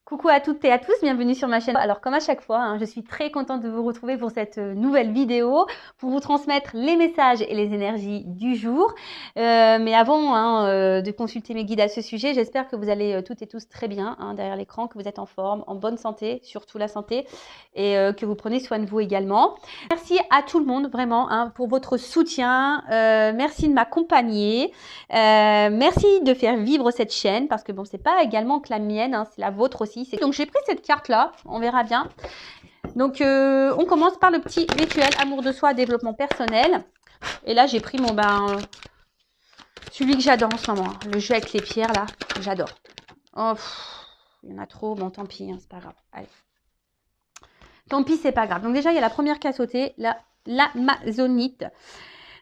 Coucou à toutes et à tous, bienvenue sur ma chaîne. Alors comme à chaque fois, je suis très contente de vous retrouver pour cette nouvelle vidéo, pour vous transmettre les messages et les énergies du jour. Mais avant de consulter mes guides à ce sujet, j'espère que vous allez toutes et tous très bien derrière l'écran, que vous êtes en forme, en bonne santé, surtout la santé, et que vous prenez soin de vous également. Merci à tout le monde vraiment pour votre soutien, merci de m'accompagner, merci de faire vivre cette chaîne, parce que bon, c'est pas également que la mienne, c'est la vôtre aussi. Donc j'ai pris cette carte là, on verra bien. Donc on commence par le petit rituel amour de soi, développement personnel. Et là j'ai pris mon celui que j'adore en ce moment, le jeu avec les pierres là, j'adore. Oh, il y en a trop, bon tant pis, c'est pas grave. Allez. Tant pis, c'est pas grave. Donc déjà il y a la première qui a sauté, l'amazonite.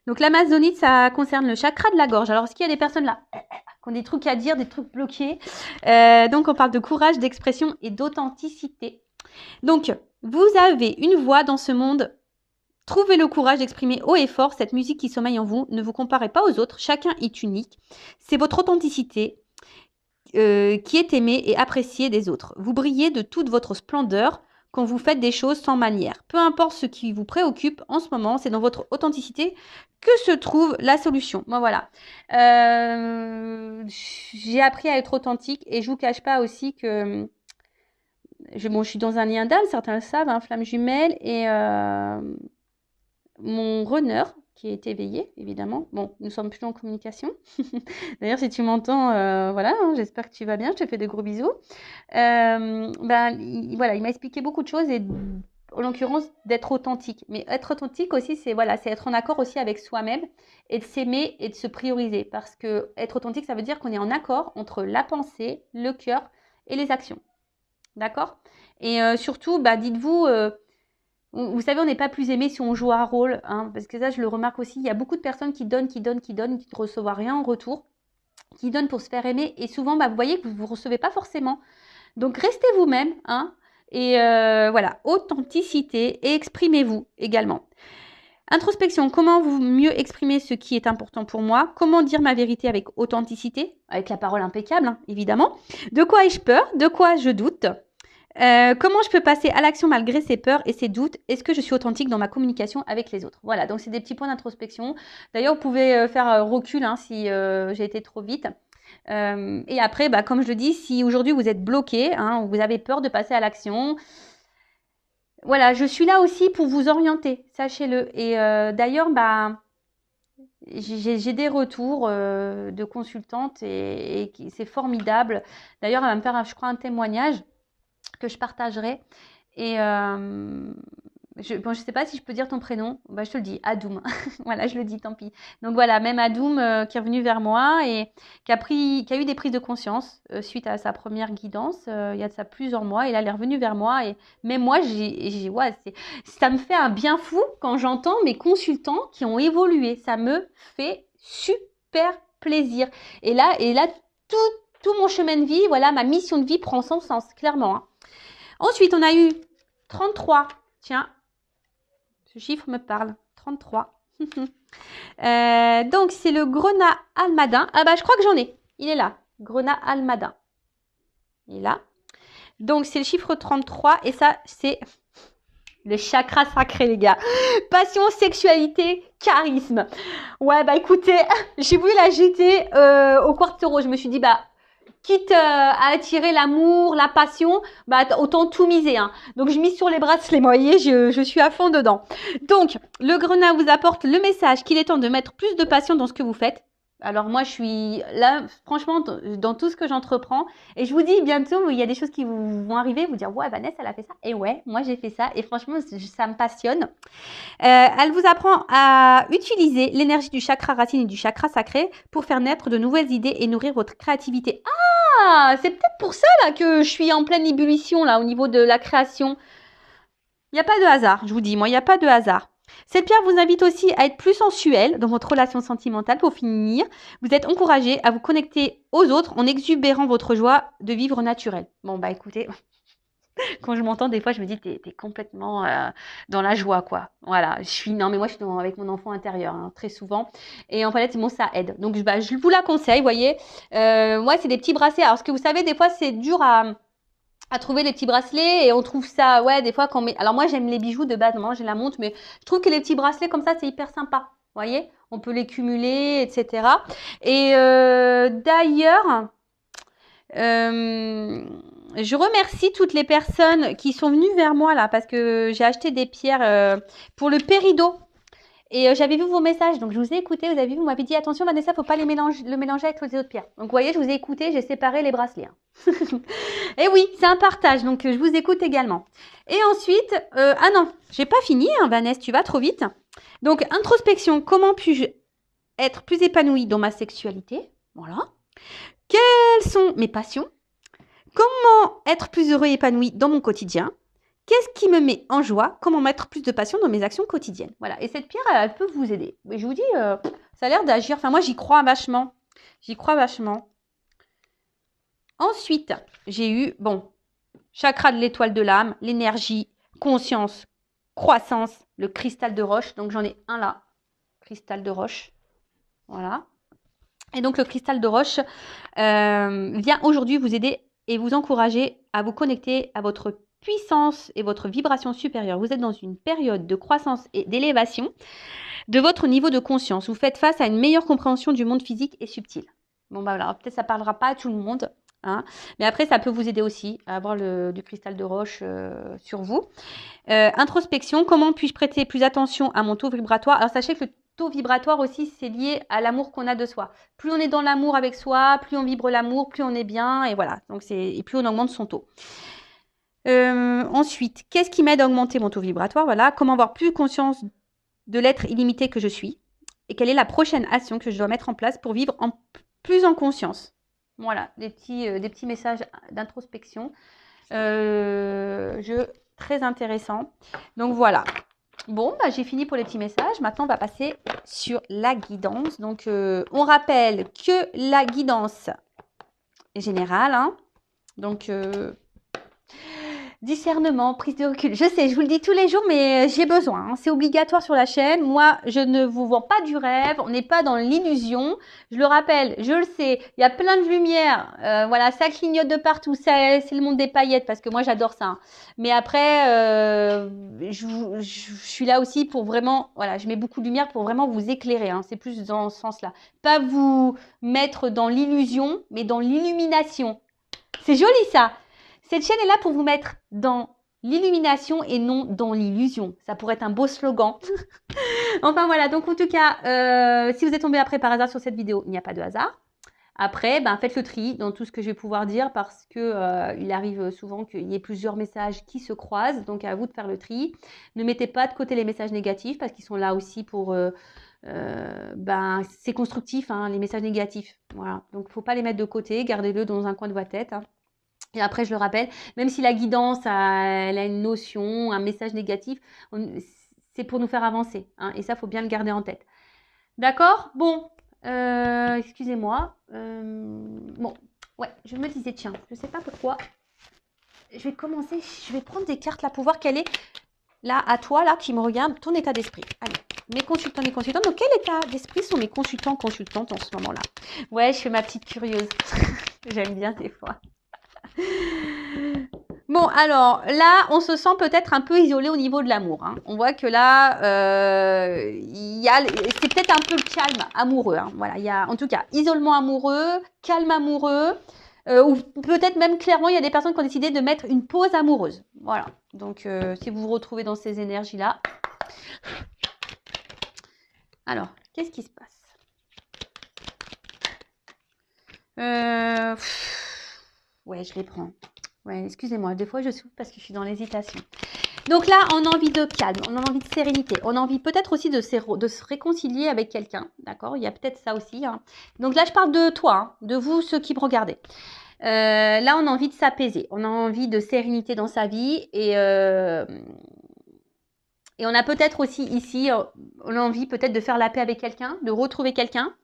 Donc l'amazonite, ça concerne le chakra de la gorge. Alors est-ce qu'il y a des personnes là qui ont des trucs à dire, des trucs bloqués? Donc on parle de courage, d'expression et d'authenticité. Donc vous avez une voix dans ce monde. Trouvez le courage d'exprimer haut et fort cette musique qui sommeille en vous. Ne vous comparez pas aux autres, chacun est unique. C'est votre authenticité qui est aimée et appréciée des autres. Vous brillez de toute votre splendeur quand vous faites des choses sans manière. Peu importe ce qui vous préoccupe en ce moment, c'est dans votre authenticité que se trouve la solution. Bon, voilà. J'ai appris à être authentique et je vous cache pas aussi que je suis dans un lien d'âme, certains le savent, flamme jumelle, et mon runner qui est éveillé, évidemment. Bon, nous sommes plus en communication. D'ailleurs, si tu m'entends, voilà, j'espère que tu vas bien. Je te fais de gros bisous. Voilà, il m'a expliqué beaucoup de choses et en l'occurrence d'être authentique. Mais être authentique aussi, c'est être en accord aussi avec soi-même et de s'aimer et de se prioriser. Parce que être authentique, ça veut dire qu'on est en accord entre la pensée, le cœur et les actions. D'accord? Et surtout, dites-vous... vous savez, on n'est pas plus aimé si on joue un rôle, parce que ça, je le remarque aussi. Il y a beaucoup de personnes qui donnent, qui ne reçoivent rien en retour, qui donnent pour se faire aimer. Et souvent, vous voyez que vous ne recevez pas forcément. Donc, restez vous-même, et voilà, authenticité, et exprimez-vous également. Introspection, comment mieux exprimer ce qui est important pour moi? Comment dire ma vérité avec authenticité? Avec la parole impeccable, évidemment. De quoi ai-je peur? De quoi je doute? Comment je peux passer à l'action malgré ces peurs et ces doutes? Est-ce que je suis authentique dans ma communication avec les autres? Voilà, donc c'est des petits points d'introspection. D'ailleurs, vous pouvez faire recul si j'ai été trop vite. Et après, comme je le dis, si aujourd'hui vous êtes bloqué, vous avez peur de passer à l'action, voilà, je suis là aussi pour vous orienter, sachez-le. Et d'ailleurs, j'ai des retours de consultantes et c'est formidable. D'ailleurs, elle va me faire, je crois, un témoignage que je partagerai. Et je ne sais pas si je peux dire ton prénom. Je te le dis, Adoum. Voilà, je le dis, tant pis. Donc voilà, même Adoum qui est revenu vers moi et qui a eu des prises de conscience suite à sa première guidance il y a de ça plusieurs mois. Et là, elle est revenue vers moi. Et même moi, ça me fait un bien fou quand j'entends mes consultants qui ont évolué. Ça me fait super plaisir. Et là tout mon chemin de vie, voilà, ma mission de vie prend son sens, clairement. Ensuite, on a eu 33. Tiens, ce chiffre me parle. 33. Donc, c'est le grenat almadin. Je crois que j'en ai. Il est là. Grenat almadin. Il est là. Donc, c'est le chiffre 33. Et ça, c'est le chakra sacré, les gars. Passion, sexualité, charisme. Ouais, écoutez, j'ai voulu la jeter au quartero. Je me suis dit, quitte à attirer l'amour, la passion, autant tout miser. Donc, je mise sur les bracelets. Vous voyez, je suis à fond dedans. Donc, le grenat vous apporte le message qu'il est temps de mettre plus de passion dans ce que vous faites. Alors, moi, je suis là, franchement, dans tout ce que j'entreprends. Et je vous dis, bientôt, il y a des choses qui vont arriver. Vous dire, ouais, Vanessa, elle a fait ça. Et ouais, moi, j'ai fait ça. Et franchement, ça me passionne. Elle vous apprend à utiliser l'énergie du chakra racine et du chakra sacré pour faire naître de nouvelles idées et nourrir votre créativité. C'est peut-être pour ça là que je suis en pleine ébullition là au niveau de la création. Il n'y a pas de hasard, je vous dis, moi, il n'y a pas de hasard. Cette pierre vous invite aussi à être plus sensuel dans votre relation sentimentale. Pour finir, vous êtes encouragé à vous connecter aux autres en exubérant votre joie de vivre naturel. Bon, écoutez, quand je m'entends, des fois, je me dis, t'es complètement dans la joie, quoi. Voilà, non, mais moi, je suis avec mon enfant intérieur, très souvent. Et en fait, ça aide. Donc, je vous la conseille, vous voyez. Moi, c'est des petits bracelets. Alors, ce que vous savez, des fois, c'est dur à trouver les petits bracelets et on trouve ça, ouais, des fois quand on met... Alors moi j'aime les bijoux de base, moi j'ai la montre, mais je trouve que les petits bracelets comme ça c'est hyper sympa, vous voyez, on peut les cumuler, etc. Et d'ailleurs, je remercie toutes les personnes qui sont venues vers moi là parce que j'ai acheté des pierres pour le péridot. Et j'avais vu vos messages, donc je vous ai écouté, vous avez vu, vous m'avez dit attention Vanessa, faut pas le mélanger avec les autres pierres. Donc vous voyez, je vous ai écouté, j'ai séparé les bracelets. Hein. Et oui, c'est un partage, donc je vous écoute également. Et ensuite, ah non, j'ai pas fini, hein, Vanessa, tu vas trop vite. Donc introspection, comment puis-je être plus épanouie dans ma sexualité? Voilà. Quelles sont mes passions? Comment être plus heureux et épanoui dans mon quotidien? Qu'est-ce qui me met en joie? Comment mettre plus de passion dans mes actions quotidiennes? Voilà. Et cette pierre, elle peut vous aider. Mais je vous dis, ça a l'air d'agir. Enfin, moi, j'y crois vachement. J'y crois vachement. Ensuite, j'ai eu, bon, chakra de l'étoile de l'âme, l'énergie, conscience, croissance, le cristal de roche. Donc, j'en ai un là. Cristal de roche. Voilà. Et donc, le cristal de roche vient aujourd'hui vous aider et vous encourager à vous connecter à votre puissance et votre vibration supérieure. Vous êtes dans une période de croissance et d'élévation de votre niveau de conscience. Vous faites face à une meilleure compréhension du monde physique et subtil. Bon, bah voilà, peut-être ça ne parlera pas à tout le monde, hein, mais après, ça peut vous aider aussi à avoir du cristal de roche sur vous. Introspection, comment puis-je prêter plus attention à mon taux vibratoire? Alors, sachez que le taux vibratoire aussi, c'est lié à l'amour qu'on a de soi. Plus on est dans l'amour avec soi, plus on vibre l'amour, plus on est bien, et voilà. Donc, et plus on augmente son taux. Ensuite, qu'est-ce qui m'aide à augmenter mon taux vibratoire? Voilà, comment avoir plus conscience de l'être illimité que je suis et quelle est la prochaine action que je dois mettre en place pour vivre plus en conscience. Voilà, des petits messages d'introspection. Très intéressant. Donc voilà. Bon, bah, j'ai fini pour les petits messages. Maintenant, on va passer sur la guidance. Donc, on rappelle que la guidance est générale. Hein. Donc, discernement, prise de recul. Je sais, je vous le dis tous les jours, mais j'ai besoin. Hein. C'est obligatoire sur la chaîne. Moi, je ne vous vends pas du rêve. On n'est pas dans l'illusion. Je le rappelle, je le sais. Il y a plein de lumière. Voilà, ça clignote de partout. C'est le monde des paillettes parce que moi, j'adore ça. Hein. Mais après, je suis là aussi pour vraiment... Voilà, je mets beaucoup de lumière pour vraiment vous éclairer. Hein. C'est plus dans ce sens-là. Pas vous mettre dans l'illusion, mais dans l'illumination. C'est joli ça. Cette chaîne est là pour vous mettre dans l'illumination et non dans l'illusion. Ça pourrait être un beau slogan. Enfin voilà, donc en tout cas, si vous êtes tombé après par hasard sur cette vidéo, il n'y a pas de hasard. Après, ben, faites le tri dans tout ce que je vais pouvoir dire parce que il arrive souvent qu'il y ait plusieurs messages qui se croisent. Donc à vous de faire le tri. Ne mettez pas de côté les messages négatifs parce qu'ils sont là aussi pour... ben, c'est constructif, hein, les messages négatifs. Voilà. Donc il ne faut pas les mettre de côté. Gardez-le dans un coin de votre tête. Hein. Et après, je le rappelle, même si la guidance elle a une notion, un message négatif, c'est pour nous faire avancer. Hein, et ça, il faut bien le garder en tête. D'accord? Bon, excusez-moi. Bon, ouais, je me disais, tiens, je ne sais pas pourquoi. Je vais commencer, je vais prendre des cartes là pour voir quel est, là, à toi, là, qui me regarde, ton état d'esprit. Allez, mes consultants, mes consultantes. Donc, quel état d'esprit sont mes consultants, consultantes en ce moment-là? Ouais, je fais ma petite curieuse. J'aime bien des fois. Bon, alors là, on se sent peut-être un peu isolé au niveau de l'amour. Hein. On voit que là, c'est peut-être un peu le calme amoureux. Hein. Voilà, il y a en tout cas isolement amoureux, calme amoureux, ou peut-être même clairement, il y a des personnes qui ont décidé de mettre une pause amoureuse. Voilà, donc si vous vous retrouvez dans ces énergies-là. Alors, qu'est-ce qui se passe? Ouais, je les prends. Ouais, excusez-moi, des fois je souffle parce que je suis dans l'hésitation. Donc là, on a envie de calme, on a envie de sérénité, on a envie peut-être aussi de se réconcilier avec quelqu'un, d'accord? Il y a peut-être ça aussi. Hein. Donc là, je parle de toi, hein, de vous, ceux qui me regardez. Là, on a envie de s'apaiser, on a envie de sérénité dans sa vie et on a peut-être aussi ici, on a envie peut-être de faire la paix avec quelqu'un, de retrouver quelqu'un.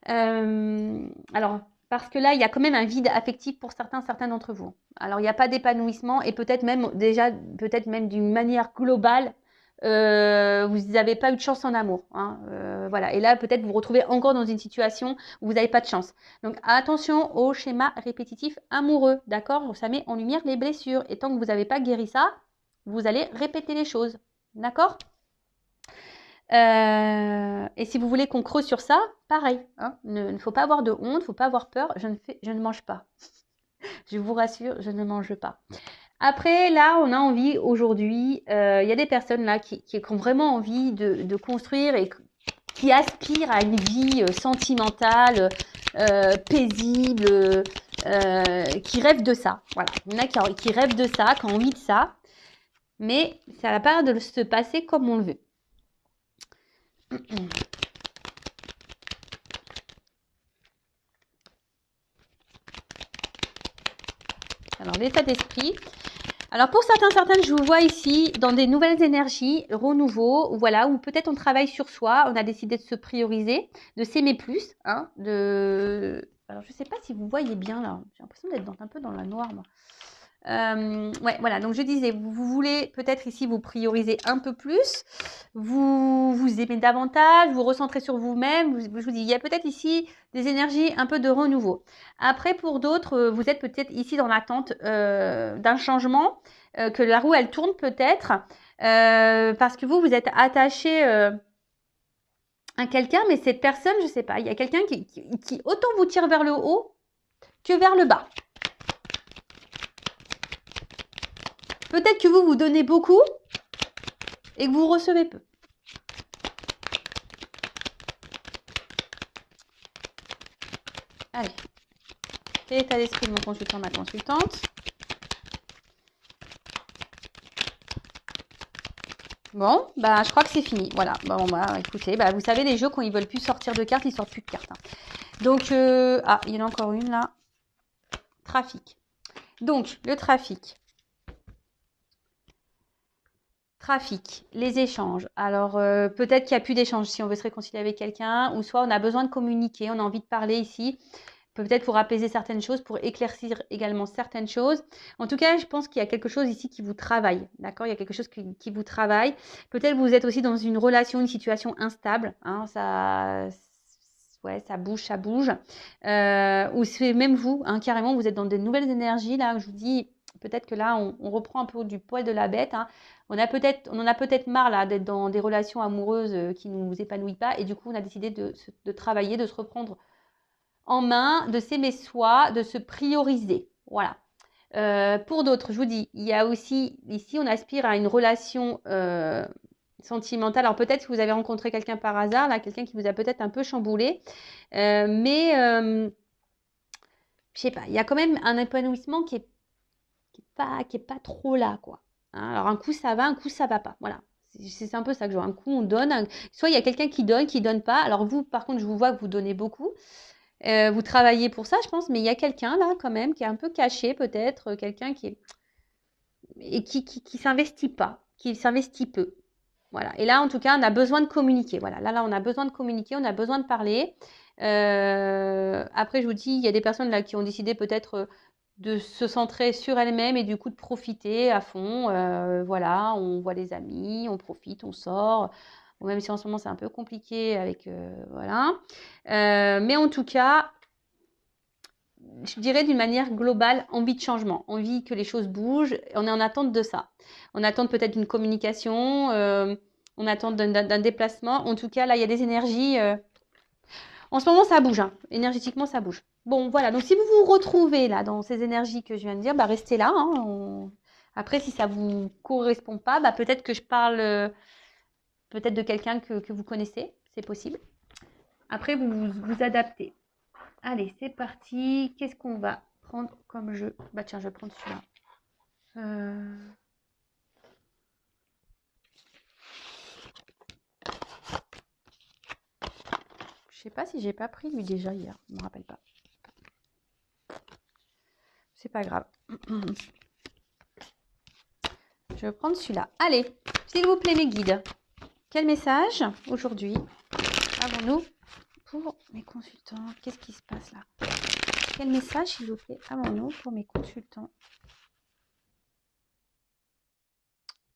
Alors... Parce que là, il y a quand même un vide affectif pour certains d'entre vous. Alors, il n'y a pas d'épanouissement et peut-être même déjà, peut-être même d'une manière globale, vous n'avez pas eu de chance en amour. Hein, voilà. Et là, peut-être vous vous retrouvez encore dans une situation où vous n'avez pas de chance. Donc, attention au schéma répétitif amoureux, d'accord? Ça met en lumière les blessures. Et tant que vous n'avez pas guéri ça, vous allez répéter les choses, d'accord? Et si vous voulez qu'on creuse sur ça, pareil. Hein, il ne faut pas avoir de honte, il ne faut pas avoir peur. Je ne mange pas. Je vous rassure, je ne mange pas. Après, là, on a envie aujourd'hui, il y a des personnes là qui ont vraiment envie de construire et qui aspirent à une vie sentimentale, paisible, qui rêvent de ça. Voilà, il y en a qui rêvent de ça, qui ont envie de ça, mais ça n'a pas l'air de se passer comme on le veut. Alors, l'état d'esprit. Alors, pour certaines, je vous vois ici dans des nouvelles énergies, renouveau, voilà, ou peut-être on travaille sur soi, on a décidé de se prioriser, de s'aimer plus, hein, Alors, je ne sais pas si vous voyez bien, là, j'ai l'impression d'être un peu dans la noire, moi. Ouais, voilà, donc je disais, vous voulez peut-être ici vous prioriser un peu plus, vous aimez davantage, vous recentrez sur vous-même, je vous dis, il y a peut-être ici des énergies un peu de renouveau. Après, pour d'autres, vous êtes peut-être ici dans l'attente d'un changement, que la roue, elle tourne peut-être, parce que vous êtes attaché à quelqu'un, mais cette personne, je ne sais pas, il y a quelqu'un qui autant vous tire vers le haut que vers le bas. Peut-être que vous donnez beaucoup et que vous recevez peu. Allez. Quel état d'esprit de mon consultant, ma consultante? Bon, bah, je crois que c'est fini. Voilà. Bon, bah, écoutez, bah, vous savez, les jeux, quand ils veulent plus sortir de cartes, ils sortent plus de cartes. Hein. Donc, ah, il y en a encore une là. Trafic. Donc, le trafic. Trafic, les échanges. Alors, peut-être qu'il n'y a plus d'échanges si on veut se réconcilier avec quelqu'un, ou soit on a besoin de communiquer, on a envie de parler ici, peut-être pour apaiser certaines choses, pour éclaircir également certaines choses. En tout cas, je pense qu'il y a quelque chose ici qui vous travaille, d'accord? Il y a quelque chose qui vous travaille. Peut-être vous êtes aussi dans une relation, une situation instable, hein, ouais, ça bouge. Ou c'est même vous, hein, carrément, vous êtes dans des nouvelles énergies, là, je vous dis, peut-être que là, on reprend un peu du poil de la bête, hein. On en a peut-être marre là d'être dans des relations amoureuses qui ne nous épanouissent pas, et du coup, on a décidé de travailler, de se reprendre en main, de s'aimer soi, de se prioriser. Voilà. Pour d'autres, je vous dis, il y a aussi, ici, on aspire à une relation sentimentale. Alors peut-être que vous avez rencontré quelqu'un par hasard, là, quelqu'un qui vous a peut-être un peu chamboulé, mais je sais pas, il y a quand même un épanouissement qui est pas trop là, quoi. Hein, alors un coup ça va, un coup ça va pas. Voilà. C'est un peu ça que je vois. Un coup on donne, soit il y a quelqu'un qui donne pas. Alors vous, par contre, je vous vois que vous donnez beaucoup. Vous travaillez pour ça, je pense, mais il y a quelqu'un là quand même qui est un peu caché peut-être, quelqu'un qui est et qui s'investit pas, qui s'investit peu. Voilà. Et là, en tout cas, on a besoin de communiquer. Voilà. Là, on a besoin de communiquer, on a besoin de parler. Après, je vous dis, il y a des personnes là qui ont décidé peut-être de se centrer sur elles-mêmes et du coup de profiter à fond. Voilà, on voit les amis, on profite, on sort. Bon, même si en ce moment c'est un peu compliqué avec voilà. Mais en tout cas, je dirais d'une manière globale, envie de changement, envie que les choses bougent. On est en attente de ça. On attend peut-être d'une communication, on attend d'un déplacement. En tout cas, là, il y a des énergies. En ce moment, ça bouge. Hein. Énergétiquement, ça bouge. Bon, voilà. Donc, si vous vous retrouvez là dans ces énergies que je viens de dire, bah, restez là. Hein. Après, si ça ne vous correspond pas, bah, peut-être que je parle peut-être de quelqu'un que vous connaissez. C'est possible. Après, vous adaptez. Allez, c'est parti. Qu'est-ce qu'on va prendre comme jeu? Bah tiens, je vais prendre celui-là. Je sais pas si j'ai pas pris lui déjà hier. Je me rappelle pas. C'est pas grave. Je vais prendre celui-là. Allez, s'il vous plaît mes guides. Quel message aujourd'hui avons-nous pour mes consultants? Qu'est-ce qui se passe là? Quel message, s'il vous plaît, avons-nous pour mes consultants?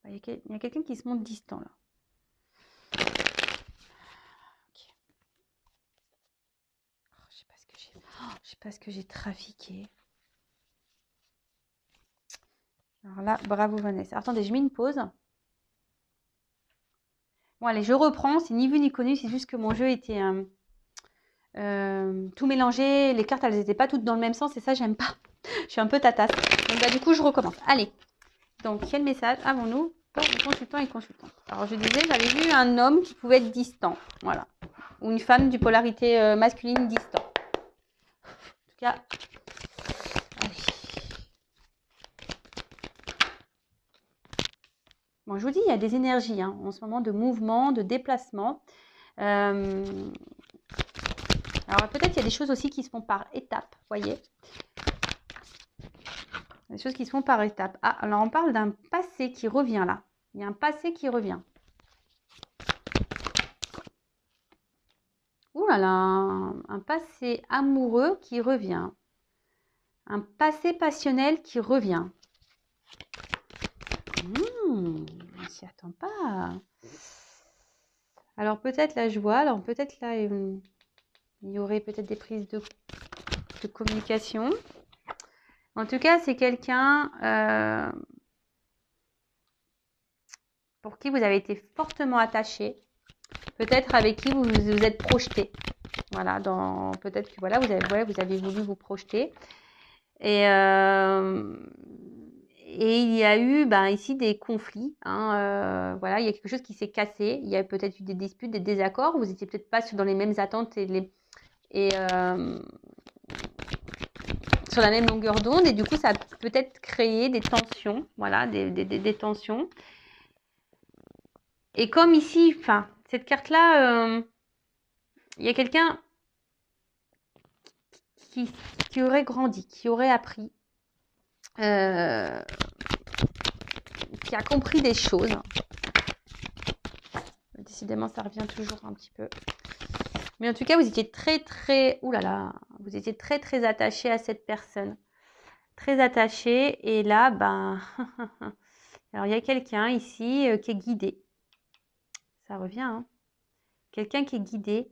Il y a quelqu'un qui se montre distant là. Ok. Oh, je sais pas ce que j'ai. Oh, je sais pas ce que j'ai trafiqué. Alors là, bravo Vanessa. Attendez, je mets une pause. Bon allez, je reprends. C'est ni vu ni connu. C'est juste que mon jeu était tout mélangé. Les cartes, elles n'étaient pas toutes dans le même sens et ça, j'aime pas. Je suis un peu tatasse. Donc bah, du coup, je recommence. Allez. Donc, quel message avons-nous pour les consultants et consultantes? Alors, je disais, j'avais vu un homme qui pouvait être distant. Voilà. Ou une femme du polarité masculine distant. En tout cas, allez. Bon, je vous dis, il y a des énergies hein, en ce moment de mouvement, de déplacement. Alors, peut-être qu'il y a des choses aussi qui se font par étapes, voyez. Des choses qui se font par étapes. Ah, alors on parle d'un passé qui revient là. Il y a un passé qui revient. Ouh là là, un passé amoureux qui revient. Un passé passionnel qui revient. On s'y attend pas. Alors peut-être la joie, alors peut-être là il y aurait peut-être des prises de communication. En tout cas, c'est quelqu'un pour qui vous avez été fortement attaché. Peut-être avec qui vous vous êtes projeté. Voilà, peut-être que voilà, vous avez voulu vous projeter. Et il y a eu ici des conflits. Hein, voilà, il y a quelque chose qui s'est cassé. Il y a peut-être eu des disputes, des désaccords. Vous n'étiez peut-être pas dans les mêmes attentes et sur la même longueur d'onde. Et du coup, ça a peut-être créé des tensions. Voilà, des tensions. Et comme ici, enfin, cette carte-là, il y a quelqu'un qui aurait grandi, qui aurait appris, qui a compris des choses. Décidément, ça revient toujours un petit peu. Mais en tout cas, vous étiez vous étiez très attaché à cette personne. Très attaché. Et là, alors il y a quelqu'un ici qui est guidé. Ça revient, hein. Quelqu'un qui est guidé.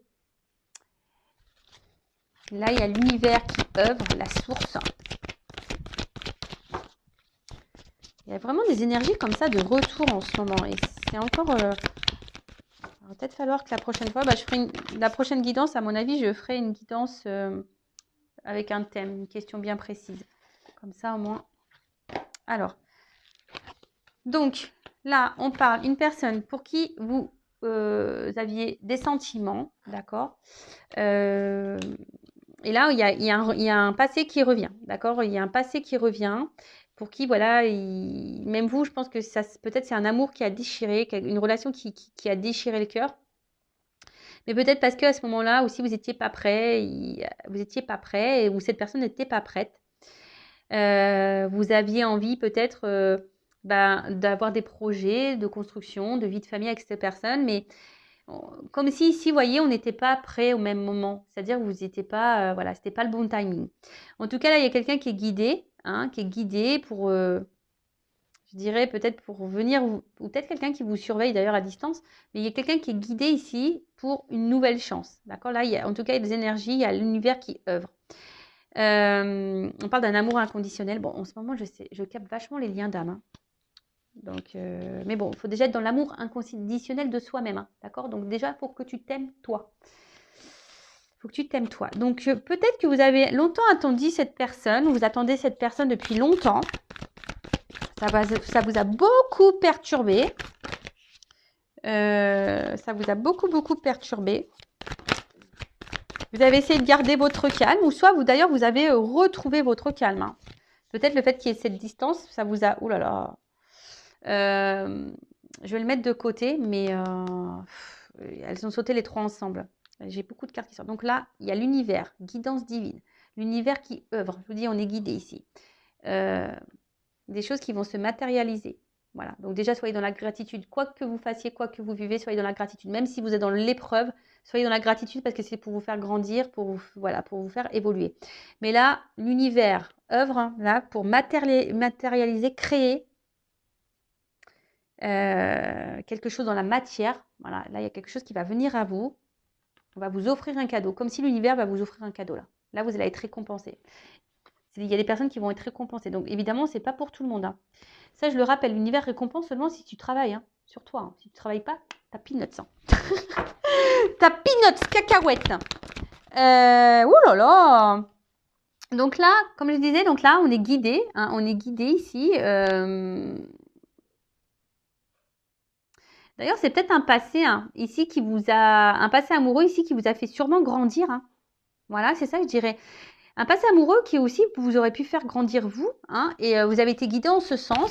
Là, il y a l'univers qui œuvre, la source. Il y a vraiment des énergies comme ça de retour en ce moment. Et c'est encore... il va peut-être falloir que la prochaine fois, je ferai la prochaine guidance, à mon avis, je ferai une guidance avec un thème, une question bien précise. Comme ça, au moins. Alors, donc, là, on parle d'une personne pour qui vous aviez des sentiments, d'accord. Et là, il y a un passé qui revient, d'accord. Il y a un passé qui revient pour qui, voilà, même vous, je pense que ça, peut-être c'est un amour qui a déchiré, une relation qui a déchiré le cœur. Mais peut-être parce qu'à ce moment-là aussi, vous n'étiez pas prêt, ou cette personne n'était pas prête. Vous aviez envie peut-être d'avoir des projets de construction, de vie de famille avec cette personne, mais comme si ici, vous voyez, on n'était pas prêt au même moment. C'est-à-dire que vous n'étiez pas, voilà, c'était pas le bon timing. En tout cas, là, il y a quelqu'un qui est guidé, hein, pour, je dirais peut-être pour venir, ou peut-être quelqu'un qui vous surveille d'ailleurs à distance, mais il y a quelqu'un qui est guidé ici pour une nouvelle chance. D'accord. Là, en tout cas, il y a des énergies, il y a l'univers qui œuvre. On parle d'un amour inconditionnel. Bon, en ce moment, je capte vachement les liens d'âme. Hein. Donc, mais bon, il faut déjà être dans l'amour inconditionnel de soi-même. Hein, d'accord. Donc déjà, il faut que tu t'aimes toi. Il faut que tu t'aimes toi. Donc, peut-être que vous avez longtemps attendu cette personne, ou vous attendez cette personne depuis longtemps. Ça vous a beaucoup perturbé. Ça vous a beaucoup perturbé. Vous avez essayé de garder votre calme, ou soit d'ailleurs vous avez retrouvé votre calme. Hein. Peut-être le fait qu'il y ait cette distance, ça vous a... Ouh là là. Je vais le mettre de côté, mais elles ont sauté les trois ensemble. J'ai beaucoup de cartes qui sortent. Donc là, il y a l'univers, guidance divine. L'univers qui œuvre. Je vous dis, on est guidé ici. Des choses qui vont se matérialiser. Voilà. Donc déjà, soyez dans la gratitude. Quoi que vous fassiez, quoi que vous vivez, soyez dans la gratitude. Même si vous êtes dans l'épreuve, soyez dans la gratitude parce que c'est pour vous faire grandir, pour vous faire évoluer. Mais là, l'univers œuvre là pour matérialiser, créer quelque chose dans la matière. Voilà, là, il y a quelque chose qui va venir à vous. On va vous offrir un cadeau, comme si l'univers va vous offrir un cadeau là. Là, vous allez être récompensé. Il y a des personnes qui vont être récompensées. Donc, évidemment, ce n'est pas pour tout le monde. Hein. Ça, je le rappelle, l'univers récompense seulement si tu travailles hein, sur toi. Hein. Si tu ne travailles pas, t'as peanuts. Hein. T'as peanuts, cacahuètes. Ouh là là. Donc là, comme je disais, donc là, on est guidé. Hein, on est guidé ici. D'ailleurs, c'est peut-être un passé hein, ici qui vous a... Un passé amoureux ici qui vous a fait sûrement grandir. Hein. Voilà, c'est ça que je dirais. Un passé amoureux qui aussi vous aurait pu faire grandir vous. Hein, et vous avez été guidé en ce sens.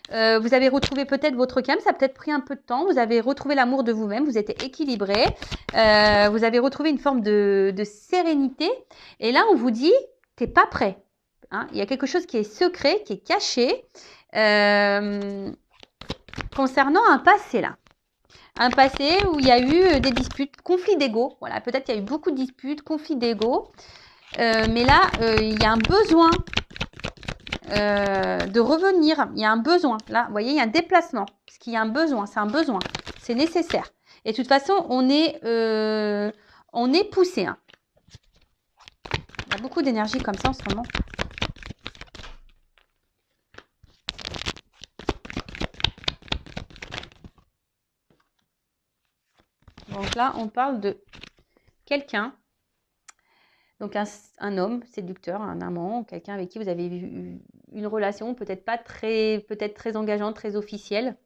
Vous avez retrouvé peut-être votre calme, ça a peut-être pris un peu de temps. Vous avez retrouvé l'amour de vous-même, vous êtes équilibré. Vous avez retrouvé une forme de sérénité. Et là, on vous dit, t'es pas prêt. Hein, il y a quelque chose qui est secret, qui est caché. Concernant un passé là. Un passé où il y a eu des disputes, conflits d'ego. Voilà, peut-être qu'il y a eu beaucoup de disputes, conflits d'ego. Mais là, il y a un besoin de revenir. Il y a un besoin. Là, vous voyez, il y a un déplacement. Parce qu'il y a un besoin. C'est un besoin. C'est nécessaire. Et de toute façon, on est poussé. Hein. Il y a beaucoup d'énergie comme ça en ce moment. Donc là, on parle de quelqu'un, donc un homme séducteur, un amant, quelqu'un avec qui vous avez eu une relation peut-être très engageante, très officielle.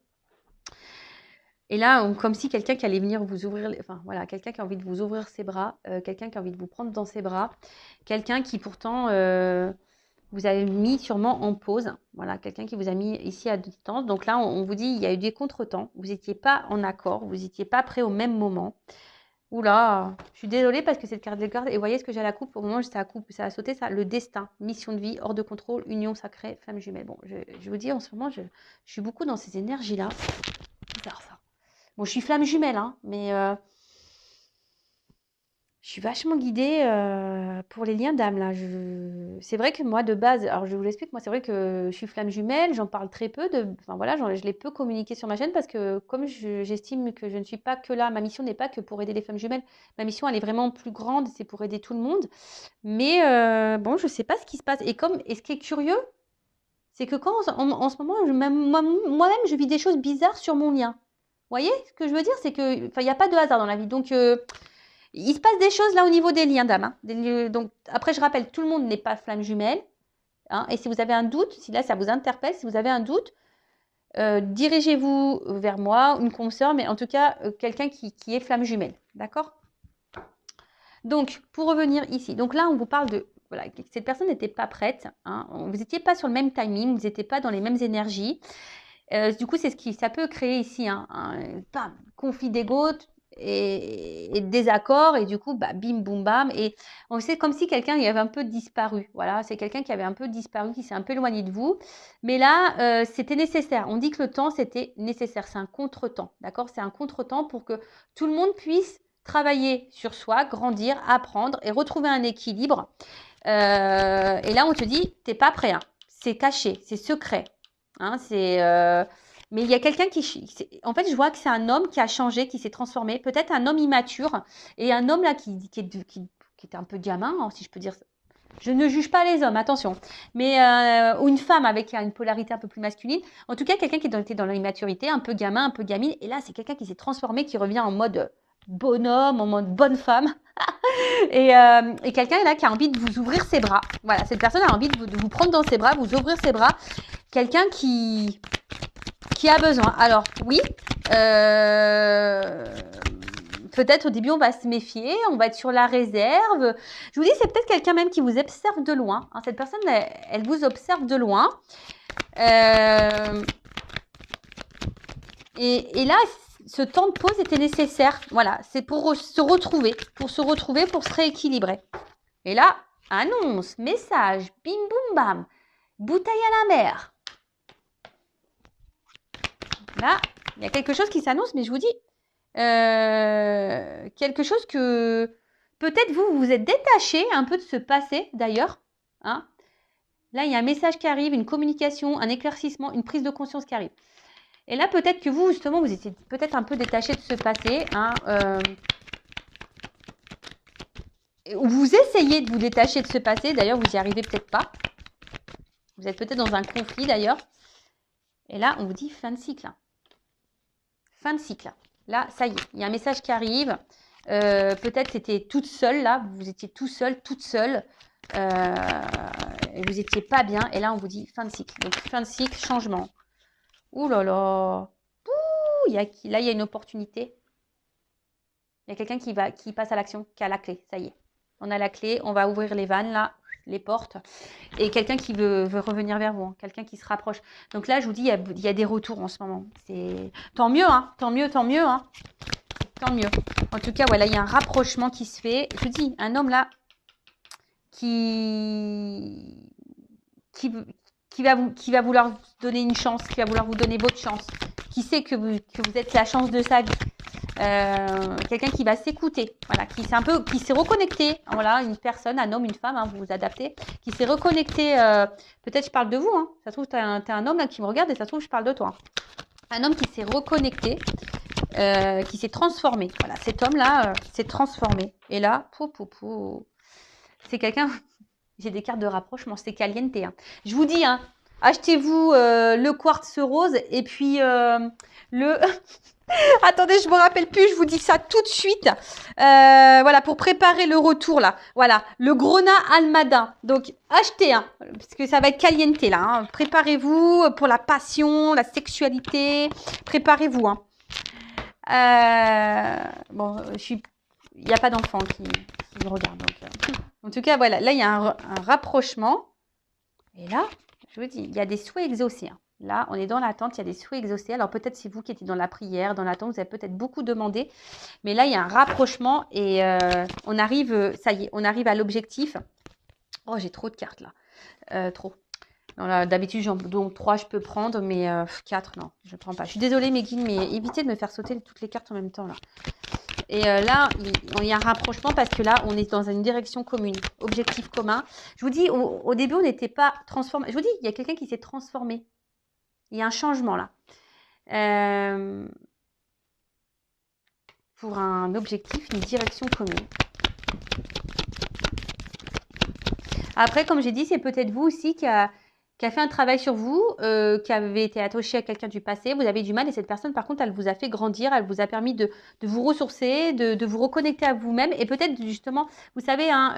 Et là, comme si quelqu'un qui allait venir vous ouvrir, enfin voilà, quelqu'un qui a envie de vous ouvrir ses bras, quelqu'un qui a envie de vous prendre dans ses bras, quelqu'un qui pourtant vous avez mis sûrement en pause, voilà, quelqu'un qui vous a mis ici à distance. Donc là, on vous dit, il y a eu des contretemps, vous n'étiez pas en accord, vous n'étiez pas prêts au même moment. Oula, je suis désolée parce que cette carte de garde, et vous voyez ce que j'ai à la coupe, au moment où ça a sauté, ça, le destin, mission de vie, hors de contrôle, union sacrée, femme jumelle. Bon, je vous dis, en ce moment, je suis beaucoup dans ces énergies-là. Bizarre ça. Bon, je suis flamme jumelle, hein, mais je suis vachement guidée pour les liens d'âme, là. C'est vrai que moi, de base, alors je vous l'explique, moi, c'est vrai que je suis flamme jumelle, j'en parle très peu, enfin voilà, je l'ai peu communiqué sur ma chaîne parce que comme j'estime que je ne suis pas que là, ma mission n'est pas que pour aider les femmes jumelles, ma mission, elle est vraiment plus grande, c'est pour aider tout le monde. Mais bon, je ne sais pas ce qui se passe. Et ce qui est curieux, c'est que quand en ce moment, moi-même, je vis des choses bizarres sur mon lien. Vous voyez ce que je veux dire? C'est que, enfin, il n'y a pas de hasard dans la vie. Donc, il se passe des choses là au niveau des liens d'âme. Hein. Donc, après, je rappelle, tout le monde n'est pas flamme jumelle. Hein, et si vous avez un doute, si là, ça vous interpelle, si vous avez un doute, dirigez-vous vers moi, une consoeur, mais en tout cas, quelqu'un qui est flamme jumelle. D'accord? Donc, pour revenir ici. Donc là, on vous parle de... Voilà, cette personne n'était pas prête. Hein, vous n'étiez pas sur le même timing, vous n'étiez pas dans les mêmes énergies. Du coup, c'est ça peut créer ici un conflit d'ego et désaccord. Et du coup, bah, bim, boum, bam. Et c'est comme si quelqu'un avait un peu disparu. Voilà, c'est quelqu'un qui avait un peu disparu, qui s'est un peu éloigné de vous. Mais là, c'était nécessaire. On dit que le temps, c'était nécessaire. C'est un contre-temps. D'accord? C'est un contre-temps pour que tout le monde puisse travailler sur soi, grandir, apprendre et retrouver un équilibre. Et là, on te dit, t'es pas prêt. Hein. C'est caché, c'est secret. Hein, mais il y a quelqu'un en fait, je vois que c'est un homme qui a changé, qui s'est transformé. Peut-être un homme immature et un homme là qui était un peu gamin, hein, si je peux dire ça. Je ne juge pas les hommes, attention. Mais ou une femme avec une polarité un peu plus masculine. En tout cas, quelqu'un qui était dans l'immaturité, un peu gamin, un peu gamine. Et là, c'est quelqu'un qui s'est transformé, qui revient en mode bonhomme, en mode bonne femme. et quelqu'un là qui a envie de vous ouvrir ses bras. Voilà, cette personne a envie de vous prendre dans ses bras, vous ouvrir ses bras. Quelqu'un qui a besoin. Alors, oui, peut-être au début, on va se méfier, on va être sur la réserve. Je vous dis, c'est peut-être quelqu'un même qui vous observe de loin. Hein, cette personne, elle vous observe de loin. Et là, ce temps de pause était nécessaire. Voilà, c'est pour se retrouver, pour se rééquilibrer. Et là, annonce, message, bim, boum, bam, bouteille à la mer. Là, il y a quelque chose qui s'annonce, mais je vous dis, quelque chose que peut-être vous êtes détaché un peu de ce passé d'ailleurs. Hein. Là, il y a un message qui arrive, une communication, un éclaircissement, une prise de conscience qui arrive. Et là, peut-être que vous, justement, vous étiez peut-être un peu détaché de ce passé. Hein, vous essayez de vous détacher de ce passé. D'ailleurs, vous n'y arrivez peut-être pas. Vous êtes peut-être dans un conflit, d'ailleurs. Et là, on vous dit fin de cycle. Fin de cycle. Là, ça y est, il y a un message qui arrive. Peut-être c'était toute seule, là. Vous étiez tout seul, toute seule. Et vous n'étiez pas bien. Et là, on vous dit fin de cycle. Donc, fin de cycle, changement. Ouh là là. Ouh, là, il y a une opportunité. Il y a quelqu'un qui passe à l'action, qui a la clé. Ça y est. On a la clé. On va ouvrir les vannes, là, les portes. Et quelqu'un qui veut revenir vers vous. Hein, quelqu'un qui se rapproche. Donc là, je vous dis, il y a des retours en ce moment. C'est tant mieux, hein. Tant mieux, tant mieux, hein. Tant mieux. En tout cas, voilà, il y a un rapprochement qui se fait. Je vous dis, un homme là qui va vouloir vous donner une chance, qui va vouloir vous donner votre chance, qui sait que vous êtes la chance de sa vie. Quelqu'un qui va s'écouter, voilà, qui s'est reconnecté, voilà, une personne, un homme, une femme, hein, vous vous adaptez, qui s'est reconnecté, peut-être je parle de vous, hein, ça se trouve t'es un homme là qui me regarde et ça se trouve je parle de toi. Un homme qui s'est reconnecté, qui s'est transformé, voilà, cet homme-là s'est transformé. Et là, c'est quelqu'un, j'ai des cartes de rapprochement, c'est caliente. Hein. Je vous dis, hein, achetez-vous le quartz rose et puis le... Attendez, je me rappelle plus, je vous dis ça tout de suite. Voilà, pour préparer le retour là. Voilà, le Grona Almada. Donc, achetez un, parce que ça va être caliente là. Hein. Préparez-vous pour la passion, la sexualité. Préparez-vous. Hein. Bon, il n'y a pas d'enfant qui me regarde. Donc, en tout cas, voilà, là, il y a un rapprochement. Et là, je vous dis, il y a des souhaits exaucés. Hein. Là, on est dans l'attente, il y a des souhaits exaucés. Alors, peut-être c'est vous qui étiez dans la prière, dans l'attente, vous avez peut-être beaucoup demandé. Mais là, il y a un rapprochement et on arrive, ça y est, on arrive à l'objectif. Oh, j'ai trop de cartes là. Trop. D'habitude, donc 3, je peux prendre, mais 4, non, je ne prends pas. Je suis désolée, mes guides, mais évitez de me faire sauter toutes les cartes en même temps. Là. Et là, il y a un rapprochement parce que là, on est dans une direction commune, objectif commun. Je vous dis, au début, on n'était pas transformé. Je vous dis, il y a quelqu'un qui s'est transformé. Il y a un changement là. Pour un objectif, une direction commune. Après, comme j'ai dit, c'est peut-être vous aussi qui a fait un travail sur vous, qui avez été attaché à quelqu'un du passé, vous avez du mal et cette personne, par contre, elle vous a fait grandir, elle vous a permis de vous ressourcer, de vous reconnecter à vous-même et peut-être justement, vous savez, hein,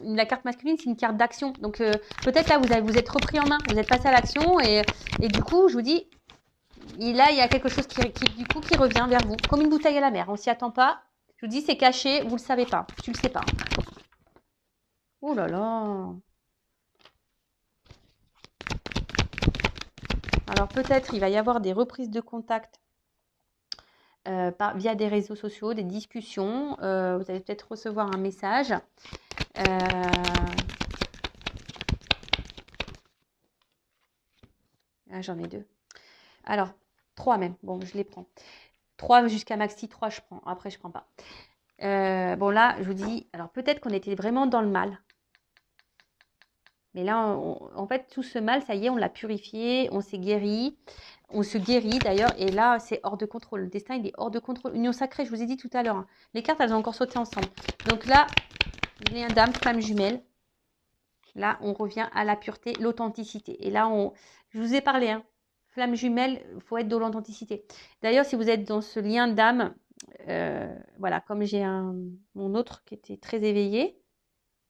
la carte masculine, c'est une carte d'action. Donc, peut-être là, vous êtes repris en main, vous êtes passé à l'action et du coup, je vous dis, là, il y a quelque chose qui revient vers vous, comme une bouteille à la mer. On s'y attend pas. Je vous dis, c'est caché, vous le savez pas, tu le sais pas. Oh là là. Alors peut-être il va y avoir des reprises de contact via des réseaux sociaux, des discussions. Vous allez peut-être recevoir un message. J'en ai 2. Alors, 3 même. Bon, je les prends. 3 jusqu'à maxi 3, je prends. Après, je prends pas. Bon, là, je vous dis, alors peut-être qu'on était vraiment dans le mal. Mais là, en fait, tout ce mal, ça y est, on l'a purifié, on s'est guéri, on se guérit d'ailleurs. Et là, c'est hors de contrôle. Le destin, il est hors de contrôle. Union sacrée, je vous ai dit tout à l'heure. Hein. Les cartes, elles ont encore sauté ensemble. Donc là, lien d'âme, flamme jumelle. Là, on revient à la pureté, l'authenticité. Et là, je vous ai parlé, hein. Flamme jumelle, il faut être dans l'authenticité. D'ailleurs, si vous êtes dans ce lien d'âme, voilà, comme j'ai mon autre qui était très éveillé,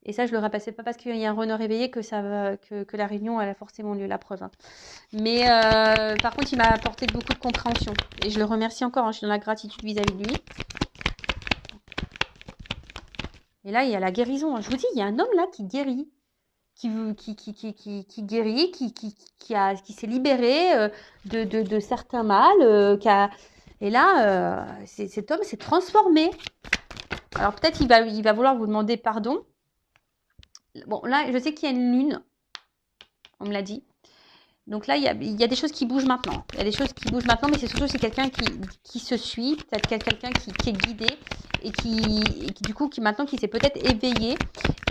et ça, je ne le repassais pas parce qu'il y a un renard réveillé que la réunion elle a forcément lieu, la preuve. Hein. Mais par contre, il m'a apporté beaucoup de compréhension. Et je le remercie encore, hein, je suis dans la gratitude vis-à-vis de lui. Et là, il y a la guérison. Hein. Je vous dis, il y a un homme là qui guérit. Qui guérit, qui s'est libéré de certains mâles. Et là, cet homme s'est transformé. Alors peut-être il va vouloir vous demander pardon. Bon, là, je sais qu'il y a une lune. On me l'a dit. Donc là, il y a des choses qui bougent maintenant. Il y a des choses qui bougent maintenant, mais c'est surtout c'est quelqu'un qui se suit, peut-être quelqu'un qui est guidé et qui du coup, maintenant, qui s'est peut-être éveillé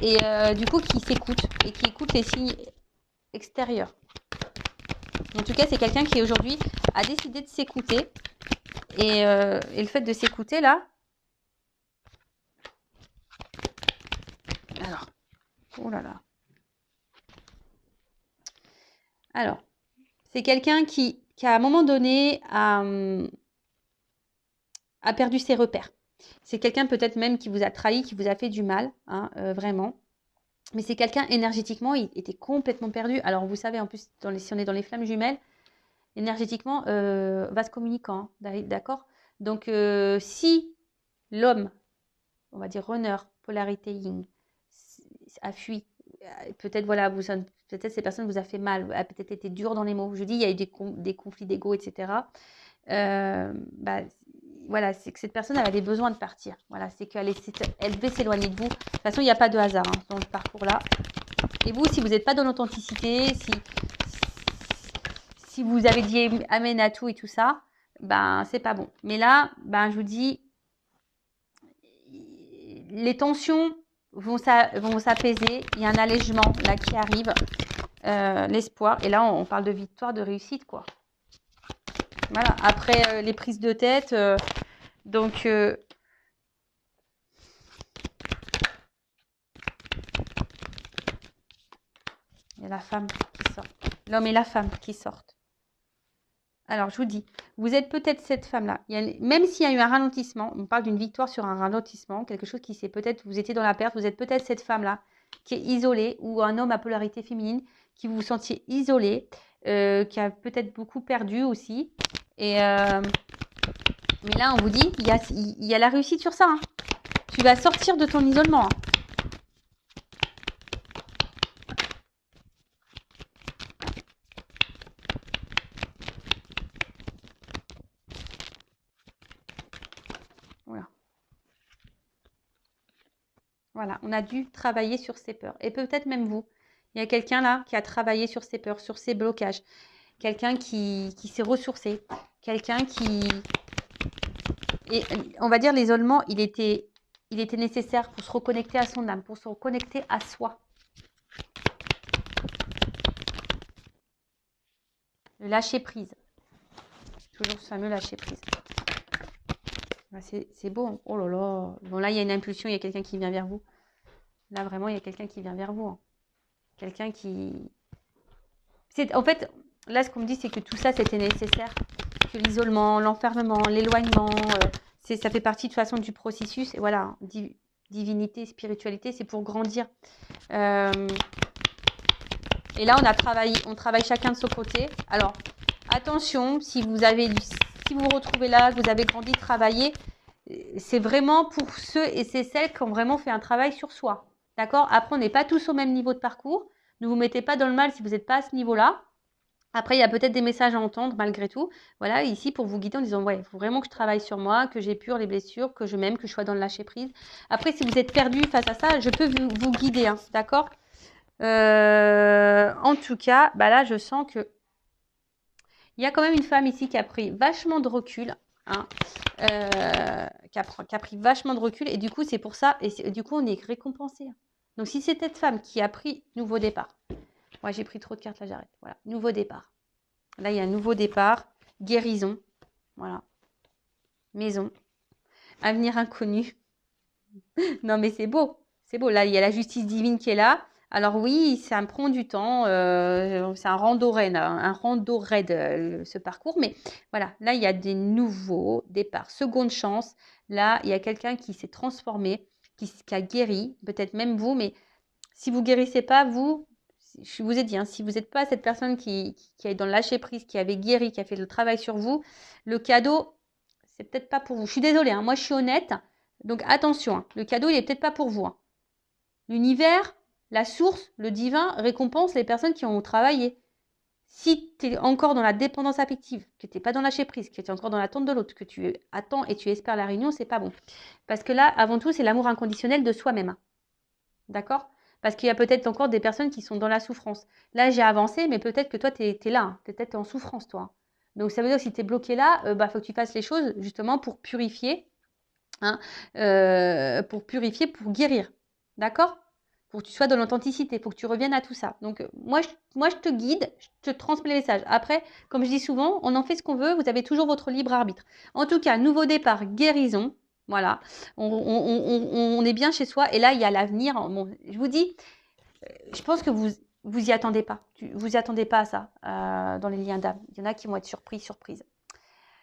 et du coup, qui s'écoute et qui écoute les signes extérieurs. En tout cas, c'est quelqu'un qui aujourd'hui a décidé de s'écouter. Et le fait de s'écouter là. Alors, oh là là. Alors, c'est quelqu'un qui à un moment donné a perdu ses repères. C'est quelqu'un peut-être même qui vous a trahi, qui vous a fait du mal, hein, vraiment. Mais c'est quelqu'un énergétiquement, il était complètement perdu. Alors vous savez, en plus, si on est dans les flammes jumelles, énergétiquement, vase communicant, hein, d'accord? Donc si l'homme, on va dire runner, polarité yin, a fui, peut-être voilà, peut-être ces personnes vous a fait mal, a peut-être été dur dans les mots. Je dis, il y a eu des conflits d'ego, etc. Bah, voilà, c'est que cette personne, elle avait besoin de partir. Voilà, c'est qu'elle elle devait s'éloigner de vous. De toute façon, il n'y a pas de hasard hein, dans ce parcours-là. Et vous, si vous n'êtes pas dans l'authenticité, si vous avez dit amen à tout et tout ça, ben c'est pas bon. Mais là, ben je vous dis, les tensions vont s'apaiser. Il y a un allègement là qui arrive, l'espoir. Et là, on parle de victoire, de réussite, quoi. Voilà. Après les prises de tête, donc il y a la femme qui sort. L'homme et la femme qui sortent. Alors, je vous dis, vous êtes peut-être cette femme-là. Même s'il y a eu un ralentissement, on parle d'une victoire sur un ralentissement, quelque chose qui s'est peut-être, vous étiez dans la perte, vous êtes peut-être cette femme-là qui est isolée, ou un homme à polarité féminine, qui vous sentiez isolé, qui a peut-être beaucoup perdu aussi. Et mais là, on vous dit, il y a la réussite sur ça. Hein. Tu vas sortir de ton isolement. Hein. Voilà. Voilà, on a dû travailler sur ses peurs. Et peut-être même vous. Il y a quelqu'un là qui a travaillé sur ses peurs, sur ses blocages. Quelqu'un qui s'est ressourcé. Quelqu'un qui... Et on va dire l'isolement, il était nécessaire pour se reconnecter à son âme, pour se reconnecter à soi. Le lâcher prise. Toujours ce fameux lâcher prise. C'est beau. Hein. Oh là là. Bon là, il y a une impulsion, il y a quelqu'un qui vient vers vous. Là, vraiment, il y a quelqu'un qui vient vers vous. Hein. Quelqu'un qui... En fait, là, ce qu'on me dit, c'est que tout ça, c'était nécessaire. Que l'isolement, l'enfermement, l'éloignement, ça fait partie de toute façon du processus. Et voilà, divinité, spiritualité, c'est pour grandir. Et là, on travaille chacun de son côté. Alors, attention, si vous vous retrouvez là, que vous avez grandi, travaillé, c'est vraiment pour ceux et celles qui ont vraiment fait un travail sur soi. D'accord? Après, on n'est pas tous au même niveau de parcours. Ne vous mettez pas dans le mal si vous n'êtes pas à ce niveau-là. Après, il y a peut-être des messages à entendre malgré tout. Voilà, ici pour vous guider en disant, ouais, il faut vraiment que je travaille sur moi, que j'épure les blessures, que je m'aime, que je sois dans le lâcher prise. Après, si vous êtes perdu face à ça, je peux vous guider, hein, d'accord? En tout cas, bah là, je sens que il y a quand même une femme ici qui a pris vachement de recul, hein, qui a pris vachement de recul. Et du coup, c'est pour ça, et du coup, on est récompensé. Hein. Donc, si c'est cette femme qui a pris nouveau départ, ouais, j'ai pris trop de cartes, là, j'arrête. Voilà, nouveau départ. Là, il y a un nouveau départ, guérison, voilà, maison, avenir inconnu. Non, mais c'est beau, c'est beau. Là, il y a la justice divine qui est là. Alors oui, ça me prend du temps, c'est un rando raid, ce parcours. Mais voilà, là, il y a des nouveaux départs, seconde chance. Là, il y a quelqu'un qui s'est transformé, qui a guéri, peut-être même vous, mais si vous guérissez pas, je vous ai dit, hein, si vous n'êtes pas cette personne qui est dans le lâcher prise, qui avait guéri, qui a fait le travail sur vous, le cadeau, c'est peut-être pas pour vous. Je suis désolée, hein, moi je suis honnête, donc attention, hein, le cadeau il est peut-être pas pour vous. Hein. L'univers, la source, le divin récompense les personnes qui ont travaillé. Si tu es encore dans la dépendance affective, que tu n'es pas dans le lâcher prise, que tu es encore dans l'attente de l'autre, que tu attends et tu espères la réunion, c'est pas bon. Parce que là, avant tout, c'est l'amour inconditionnel de soi-même. Hein. D'accord ? Parce qu'il y a peut-être encore des personnes qui sont dans la souffrance. Là, j'ai avancé, mais peut-être que toi, tu es là. Hein. Tu es peut-être en souffrance, toi. Donc, ça veut dire que si tu es bloqué là, faut que tu fasses les choses justement pour purifier. Hein, pour guérir. D'accord? pour que tu sois dans l'authenticité, pour que tu reviennes à tout ça. Donc, moi, je te guide, je te transmets les messages. Après, comme je dis souvent, on en fait ce qu'on veut, vous avez toujours votre libre arbitre. En tout cas, nouveau départ, guérison. Voilà, on est bien chez soi et là, il y a l'avenir. Bon, je vous dis, je pense que vous y attendez pas. Vous y attendez pas à ça dans les liens d'âme. Il y en a qui vont être surprises.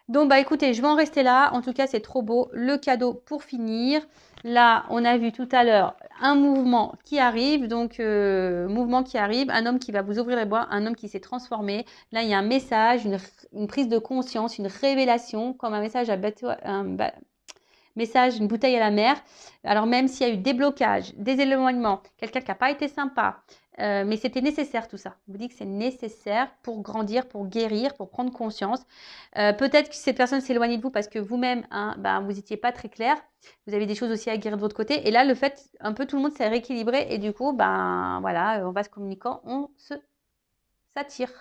Donc, bah écoutez, je vais en rester là. En tout cas, c'est trop beau. Le cadeau pour finir. Là, on a vu tout à l'heure un mouvement qui arrive. Donc, mouvement qui arrive. Un homme qui va vous ouvrir les bras. Un homme qui s'est transformé. Là, il y a un message, une prise de conscience, une révélation, comme un message à bateau, message, une bouteille à la mer. Alors même s'il y a eu des blocages, des éloignements, quelqu'un qui n'a pas été sympa, mais c'était nécessaire tout ça. Je vous dis que c'est nécessaire pour grandir, pour guérir, pour prendre conscience. Peut-être que cette personne s'éloigne de vous parce que vous-même, hein, vous n'étiez pas très clair. Vous avez des choses aussi à guérir de votre côté. Et là, le fait, un peu tout le monde s'est rééquilibré et du coup, voilà, on va se communiquant, on s'attire.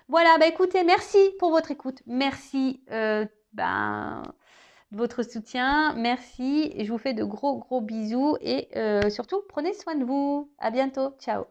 Voilà, écoutez, merci pour votre écoute. Merci, de votre soutien. Merci. Je vous fais de gros bisous et surtout, prenez soin de vous. À bientôt. Ciao.